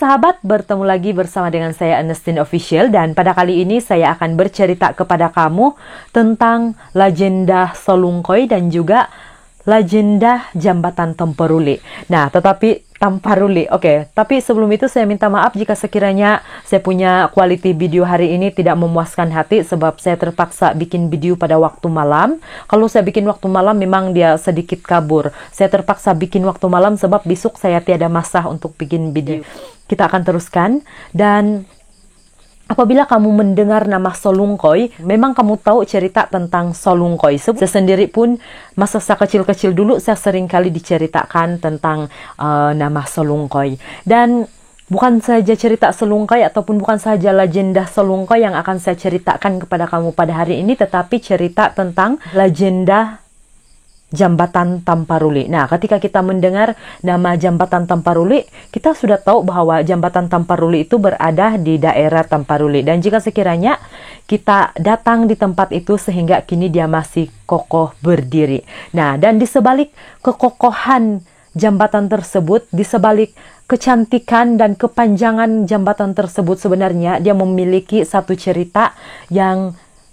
sahabat, bertemu lagi bersama dengan saya Ernestine Official, dan pada kali ini saya akan bercerita kepada kamu tentang legenda Solungkoi dan juga legenda Jambatan Tamparuli. Nah, Tamparuli. Tapi sebelum itu saya minta maaf jika sekiranya saya punya quality video hari ini tidak memuaskan hati sebab saya terpaksa bikin video pada waktu malam. Kalau saya bikin waktu malam memang dia sedikit kabur. Saya terpaksa bikin waktu malam sebab besok saya tiada masa untuk bikin video. Kita akan teruskan, dan apabila kamu mendengar nama Solungkoi, memang kamu tahu cerita tentang Solungkoi. Saya sendiri pun masa saya kecil-kecil dulu saya sering kali diceritakan tentang nama Solungkoi. Dan bukan saja cerita Solungkoi ataupun bukan saja legenda Solungkoi yang akan saya ceritakan kepada kamu pada hari ini, tetapi cerita tentang legenda Jambatan Tamparuli. Nah, ketika kita mendengar nama Jambatan Tamparuli, kita sudah tahu bahwa Jambatan Tamparuli itu berada di daerah Tamparuli. Dan jika sekiranya kita datang di tempat itu sehingga kini dia masih kokoh berdiri. Nah, dan di sebalik kekokohan jambatan tersebut, di sebalik kecantikan dan kepanjangan jambatan tersebut, sebenarnya dia memiliki satu cerita yang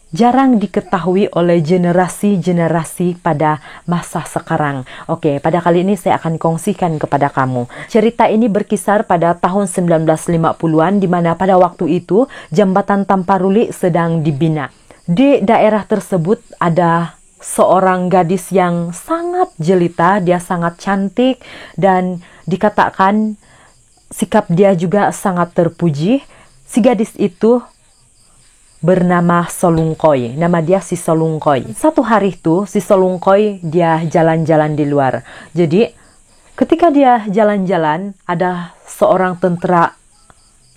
jarang diketahui oleh generasi-generasi pada masa sekarang. Pada kali ini saya akan kongsikan kepada kamu. Cerita ini berkisar pada tahun 1950-an, di mana pada waktu itu Jambatan Tamparuli sedang dibina. Di daerah tersebut ada seorang gadis yang sangat jelita, dia sangat cantik, dan dikatakan sikap dia juga sangat terpuji. Si gadis itu bernama Solungkoi. Nama dia si Solungkoi. Satu hari itu si Solungkoi dia jalan-jalan di luar. Jadi ketika dia jalan-jalan, ada seorang tentara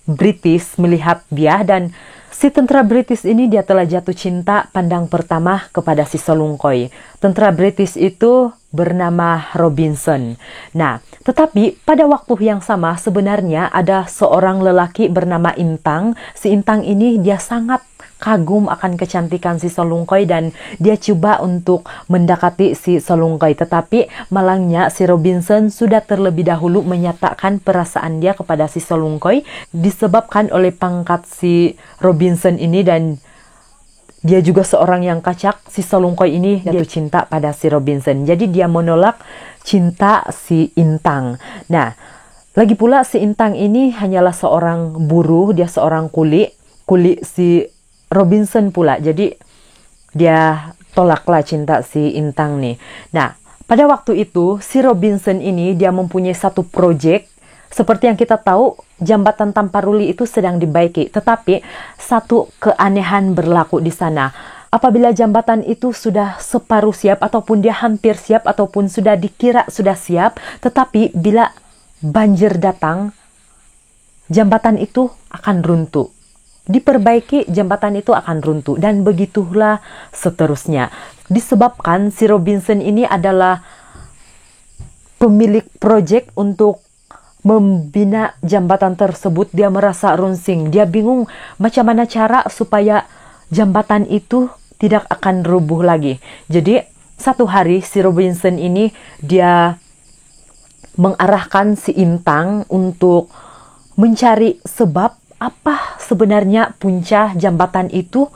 British melihat dia, dan si tentara British ini dia telah jatuh cinta pandang pertama kepada si Solungkoi. Tentara British itu bernama Robinson. Nah, tetapi pada waktu yang sama sebenarnya ada seorang lelaki bernama Intang. Si Intang ini dia sangat kagum akan kecantikan si Solungkoi dan dia coba untuk mendekati si Solungkoi. Tetapi malangnya si Robinson sudah terlebih dahulu menyatakan perasaan dia kepada si Solungkoi disebabkan oleh pangkat si Robinson ini, dan dia juga seorang yang kacak. Si Solungkoi ini jatuh cinta pada si Robinson. Jadi dia menolak cinta si Intang. Nah, lagi pula si Intang ini hanyalah seorang buruh, dia seorang kuli si Robinson pula. Jadi dia tolaklah cinta si Intang nih. Nah, pada waktu itu si Robinson ini dia mempunyai satu proyek. Seperti yang kita tahu, Jambatan Tamparuli itu sedang dibaiki, tetapi satu keanehan berlaku di sana. Apabila jambatan itu sudah separuh siap ataupun dia hampir siap ataupun sudah dikira sudah siap, tetapi bila banjir datang, jambatan itu akan runtuh. Diperbaiki, jambatan itu akan runtuh, dan begitulah seterusnya. Disebabkan si Robinson ini adalah pemilik proyek untuk membina jambatan tersebut, dia merasa runsing. Dia bingung macam mana cara supaya jambatan itu tidak akan rubuh lagi. Jadi satu hari si Robinson ini dia mengarahkan si Intang untuk mencari sebab apa sebenarnya punca jambatan itu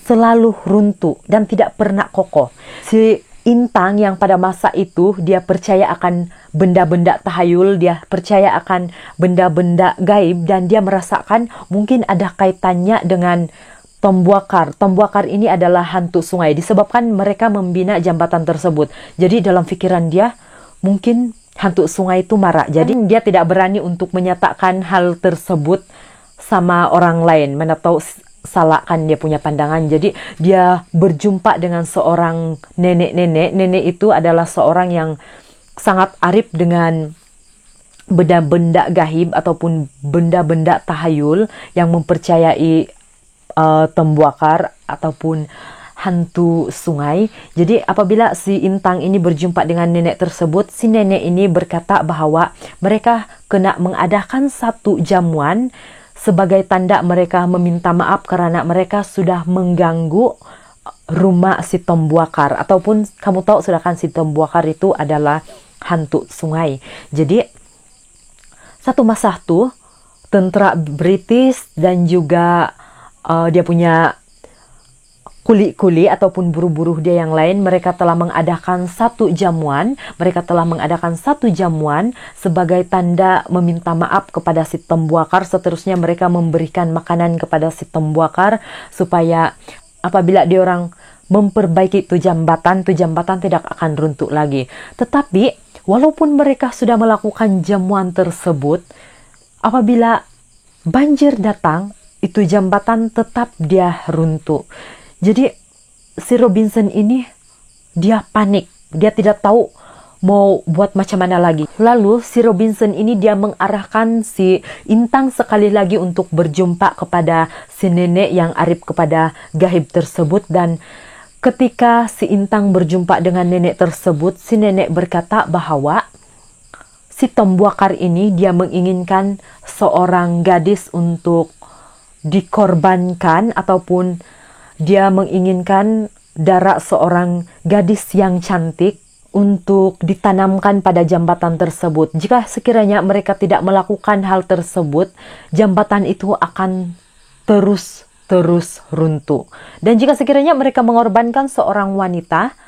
selalu runtuh dan tidak pernah kokoh. Si Intang yang pada masa itu dia percaya akan benda-benda tahayul, dia percaya akan benda-benda gaib, dan dia merasakan mungkin ada kaitannya dengan Tombuakar. Tombuakar ini adalah hantu sungai disebabkan mereka membina jambatan tersebut. Jadi dalam pikiran dia mungkin hantu sungai itu marah. Jadi dia tidak berani untuk menyatakan hal tersebut sama orang lain, mana tahu salah kan dia punya pandangan. Jadi dia berjumpa dengan seorang nenek-nenek. Nenek itu adalah seorang yang sangat arif dengan benda-benda gaib ataupun benda-benda tahayul yang mempercayai Tombuakar ataupun hantu sungai. Jadi apabila si Intang ini berjumpa dengan nenek tersebut, si nenek ini berkata bahwa mereka kena mengadakan satu jamuan sebagai tanda mereka meminta maaf karena mereka sudah mengganggu rumah si Tombuakar. Ataupun kamu tahu sudah kan si Tombuakar itu adalah hantu sungai. Jadi satu masa tuh tentara British dan juga dia punya kuli-kuli ataupun buruh-buruh dia yang lain, mereka telah mengadakan satu jamuan sebagai tanda meminta maaf kepada si Tembuakar. Seterusnya mereka memberikan makanan kepada si Tembuakar supaya apabila dia orang memperbaiki itu jambatan tidak akan runtuh lagi. Tetapi walaupun mereka sudah melakukan jamuan tersebut, apabila banjir datang, itu jambatan tetap dia runtuh. Jadi si Robinson ini dia panik, dia tidak tahu mau buat macam mana lagi. Lalu si Robinson ini dia mengarahkan si Intang sekali lagi untuk berjumpa kepada si nenek yang arif kepada gaib tersebut. Dan ketika si Intang berjumpa dengan nenek tersebut, si nenek berkata bahwa si Tembuakar ini dia menginginkan seorang gadis untuk dikorbankan, ataupun dia menginginkan darah seorang gadis yang cantik untuk ditanamkan pada jambatan tersebut. Jika sekiranya mereka tidak melakukan hal tersebut, jambatan itu akan terus runtuh. Dan jika sekiranya mereka mengorbankan seorang wanita,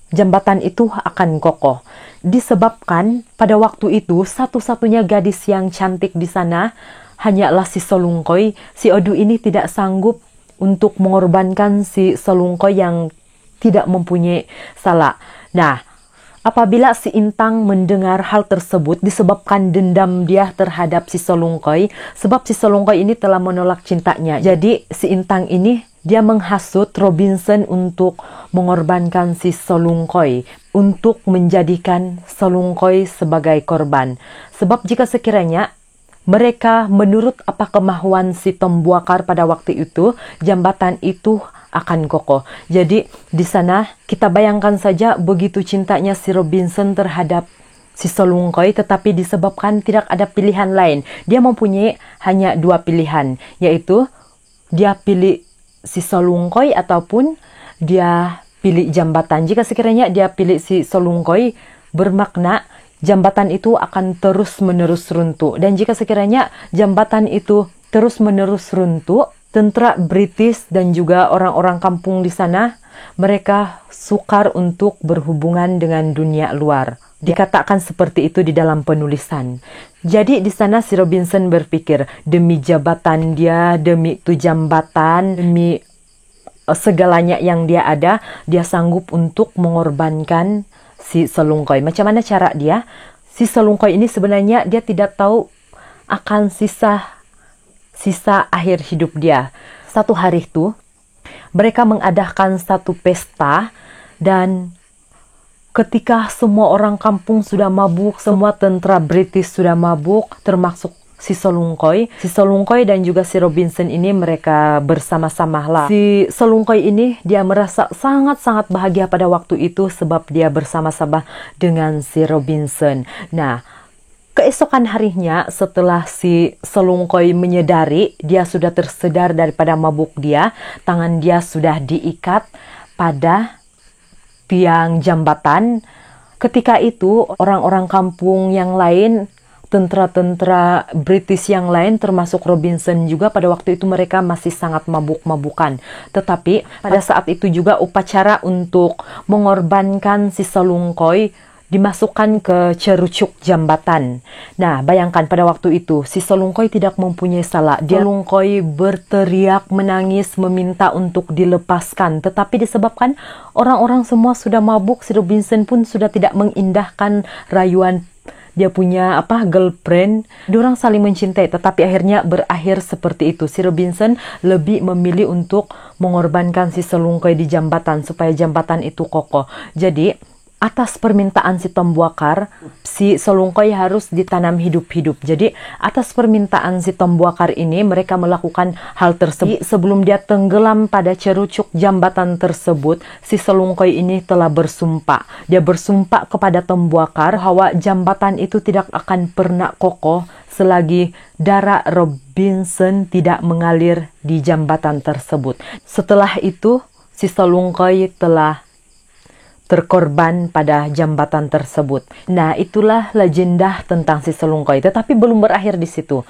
jambatan itu akan kokoh. Disebabkan pada waktu itu satu-satunya gadis yang cantik di sana hanyalah si Solungkoi. Si Odu ini tidak sanggup untuk mengorbankan si Solungkoi yang tidak mempunyai salah. Nah, apabila si Intang mendengar hal tersebut disebabkan dendam dia terhadap si Solungkoi, sebab si Solungkoi ini telah menolak cintanya. Jadi si Intang ini dia menghasut Robinson untuk mengorbankan si Solungkoi, untuk menjadikan Solungkoi sebagai korban. Sebab jika sekiranya mereka menurut apa kemauan si Tembuakar pada waktu itu, jambatan itu akan kokoh. Jadi di sana kita bayangkan saja begitu cintanya si Robinson terhadap si Solungkoi, tetapi disebabkan tidak ada pilihan lain. Dia mempunyai hanya dua pilihan, yaitu dia pilih si Solungkoi ataupun dia pilih jambatan. Jika sekiranya dia pilih si Solungkoi, bermakna jambatan itu akan terus-menerus runtuh. Dan jika sekiranya jambatan itu terus-menerus runtuh, tentara British dan juga orang-orang kampung di sana, mereka sukar untuk berhubungan dengan dunia luar. Dikatakan seperti itu di dalam penulisan. Jadi di sana si Robinson berpikir, demi jabatan dia, demi itu jambatan, demi segalanya yang dia ada, dia sanggup untuk mengorbankan si Solungkoi. Macam mana cara dia? Si Solungkoi ini sebenarnya dia tidak tahu akan sisa akhir hidup dia. Satu hari itu mereka mengadakan satu pesta, dan ketika semua orang kampung sudah mabuk, semua tentara British sudah mabuk, termasuk si Solungkoi dan juga si Robinson ini mereka bersama-sama lah. Si Solungkoi ini dia merasa sangat-sangat bahagia pada waktu itu sebab dia bersama-sama dengan si Robinson. Nah, keesokan harinya setelah si Solungkoi menyadari dia sudah tersedar daripada mabuk dia, tangan dia sudah diikat pada tiang jambatan. Ketika itu orang-orang kampung yang lain, tentara-tentara British yang lain termasuk Robinson juga, pada waktu itu mereka masih sangat mabuk-mabukan. Tetapi pada saat itu juga upacara untuk mengorbankan si Solungkoi dimasukkan ke cerucuk jambatan. Nah, bayangkan pada waktu itu si Solungkoi tidak mempunyai salah. Dia Solungkoi berteriak, menangis, meminta untuk dilepaskan. Tetapi disebabkan orang-orang semua sudah mabuk, si Robinson pun sudah tidak mengindahkan rayuan dia punya girlfriend. Diorang saling mencintai, tetapi akhirnya berakhir seperti itu. Si Robinson lebih memilih untuk mengorbankan si Solungkoi di jambatan supaya jambatan itu kokoh. Jadi atas permintaan si Tembuakar, si Solungkoi harus ditanam hidup-hidup. Jadi atas permintaan si Tembuakar ini mereka melakukan hal tersebut. Sebelum dia tenggelam pada cerucuk jambatan tersebut, si Solungkoi ini telah bersumpah. Dia bersumpah kepada Tembuakar bahwa jambatan itu tidak akan pernah kokoh selagi darah Robinson tidak mengalir di jambatan tersebut. Setelah itu si Solungkoi telah terkorban pada jambatan tersebut. Nah, itulah legenda tentang si Solungkoi. Tetapi belum berakhir di situ.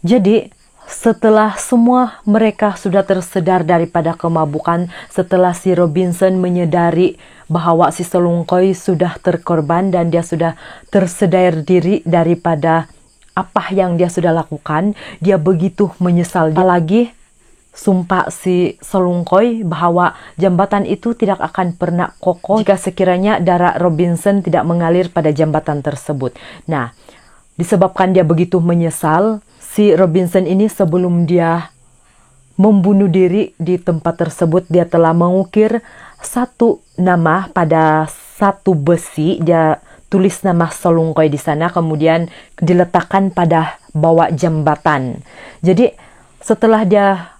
Jadi setelah semua mereka sudah tersedar daripada kemabukan, setelah si Robinson menyadari bahwa si Selungkoi sudah terkorban dan dia sudah tersedar diri daripada apa yang dia sudah lakukan, dia begitu menyesal. Lagi sumpah si Selungkoi bahwa jambatan itu tidak akan pernah kokoh jika sekiranya darah Robinson tidak mengalir pada jambatan tersebut. Nah, disebabkan dia begitu menyesal, si Robinson ini sebelum dia membunuh diri di tempat tersebut, dia telah mengukir satu nama pada satu besi. Dia tulis nama Selungkoi di sana, kemudian diletakkan pada bawah jambatan. Jadi setelah dia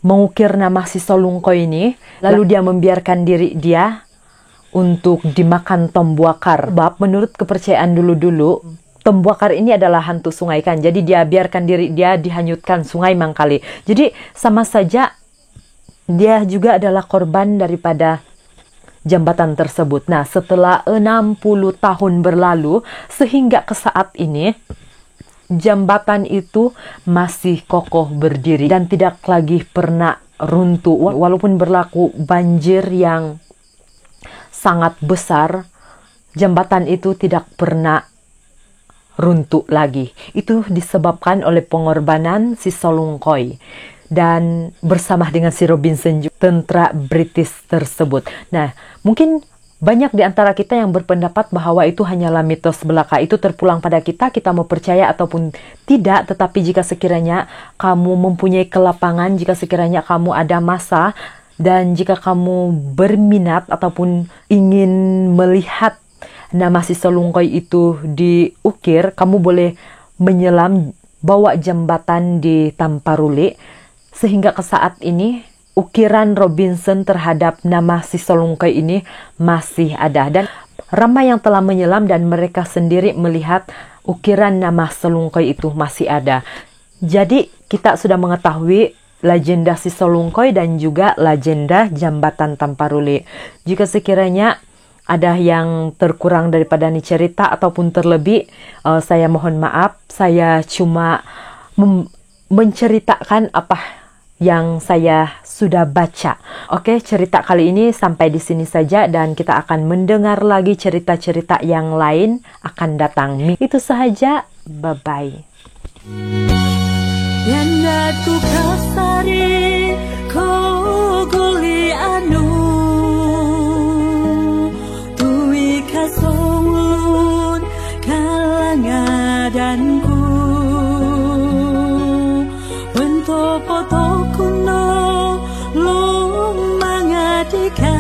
mengukir nama si Selungkoi ini, lalu dia membiarkan diri dia untuk dimakan Tombuakar. Sebab menurut kepercayaan dulu-dulu, Tombuakar ini adalah hantu sungai kan. Jadi dia biarkan diri dia dihanyutkan sungai Mangkali. Jadi sama saja dia juga adalah korban daripada jambatan tersebut. Nah, setelah 60 tahun berlalu sehingga ke saat ini, jambatan itu masih kokoh berdiri dan tidak lagi pernah runtuh. Walaupun berlaku banjir yang sangat besar, jambatan itu tidak pernah runtuh lagi. Itu disebabkan oleh pengorbanan si Selungkoi dan bersama dengan si Robinson, tentara British tersebut. Nah, mungkin banyak di antara kita yang berpendapat bahwa itu hanyalah mitos belaka. Itu terpulang pada kita mau percaya ataupun tidak. Tetapi jika sekiranya kamu mempunyai kelapangan, jika sekiranya kamu ada masa, dan jika kamu berminat ataupun ingin melihat nama si Selungkoi itu diukir, kamu boleh menyelam bawa jambatan di Tamparuli, sehingga ke saat ini ukiran Robinson terhadap nama si Selungkoi ini masih ada. Dan ramai yang telah menyelam dan mereka sendiri melihat ukiran nama Selungkoi itu masih ada. Jadi kita sudah mengetahui legenda si Selungkoi dan juga legenda jambatan Tamparuli. Jika sekiranya ada yang terkurang daripada nih cerita ataupun terlebih, saya mohon maaf. Saya cuma menceritakan apa yang saya sudah baca. Oke, cerita kali ini sampai di sini saja dan kita akan mendengar lagi cerita-cerita yang lain akan datang. Itu saja, bye-bye. Yandatu kasari kogoli anu tui kasongun kalangadanku bentopoto kuno lumangadika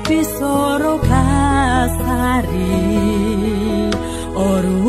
bisoro kasari oru